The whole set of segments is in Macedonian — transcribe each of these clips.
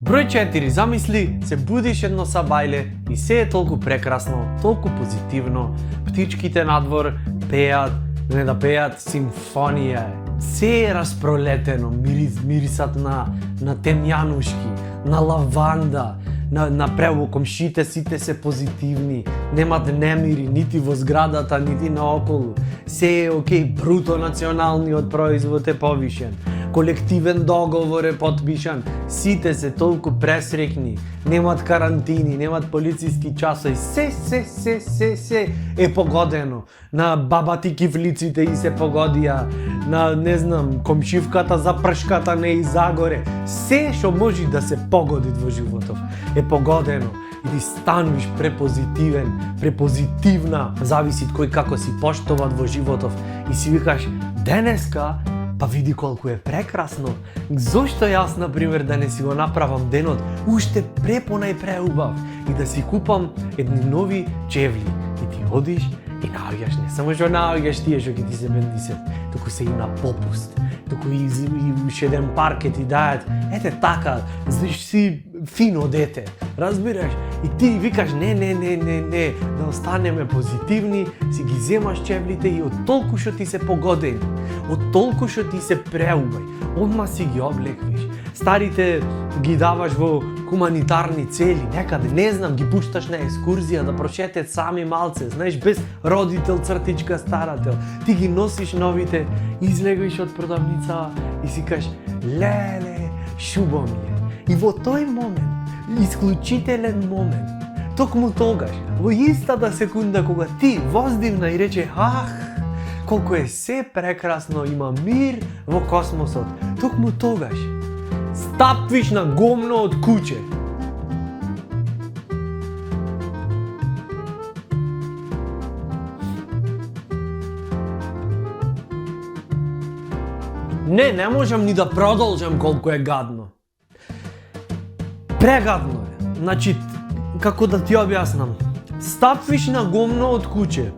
Број 4. Замисли, се будиш едно сабајле и се е толку прекрасно, толку позитивно. Птичките надвор пеат, не да пеат, симфонија е. Се е распролетено, мирисат на темјанушки, на лаванда, на прево комшите сите се позитивни, немат немири нити во зградата, нити наоколу. Се е окей, бруто националниот производ е повишен. Колективен договор е потпишан, сите се толку пресрекни, немат карантини, немат полициски часови, се е погодено. На бабати кифлиците и се погодија, на, не знам, комшивката за пршката не и загоре. Се што може да се погоди во животов е погодено. И ти стануваш препозитивен, препозитивна, зависи од кој како си поштоват во животов. И си викаш, денеска, па види колку е прекрасно. Зошто јас, например, да не си го направам денот уште преубав и да си купам едни нови чевли. И ти одиш и наоѓаш, не само што наоѓаш тие што ќе ти се бендисат, туку се и на попуст, туку и уште еден пар ќе ти дајат, ете така, си фино дете, разбираш? И ти викаш, не, да останеме позитивни, си ги земаш чевлите и од толку што ти се погодени, од толку што ти се преубај, одма си ги облеквиш. Старите ги даваш во хуманитарни цели, некаде, не знам, ги пушташ на екскурзија да прошетат сами малце, знаеш, без родител, цртичка, старател. Ти ги носиш новите, излегаш од продавница и си кажеш, леле, шубо ми е. И во тој момент, исклучителен момент, токму тогаш, во истата секунда кога ти воздивна и рече, колку е се прекрасно, има мир во космосот, токму тогаш, стапвиш на гомно од куќе. Не можам ни да продолжам колку е гадно. Прегадно е. Значи, како да ти објаснам, стапвиш на гомно од куќе.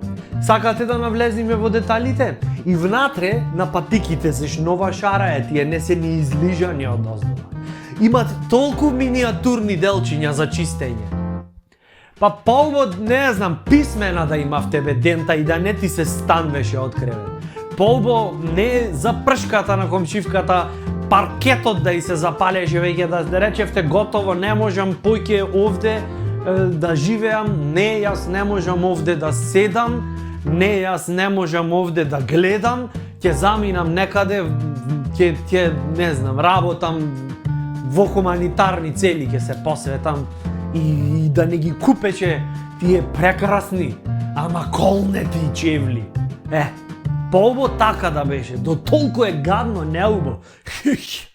Сакате да навлезиме во деталите? И внатре, на патиките, сеш нова шара е, тие не се ни излижани од оздова. Имат толку миниатурни делчиња за чистење. Па повод, не знам, писмена да има в тебе дента и да не ти се станвеше од кревет. Полбо не за пршката на комшивката, паркетот да и се запалеше веќе, да речевте готово, не можам поќе овде да живеам, не, јас не можам овде да седам, не, јас не можам овде да гледам, ќе заминам некаде, ќе не знам, работам во хуманитарни цели, ќе се посветам и да не ги купече тие прекрасни, ама колнети чевли. Полбо така да беше, до толку е гадно неубо.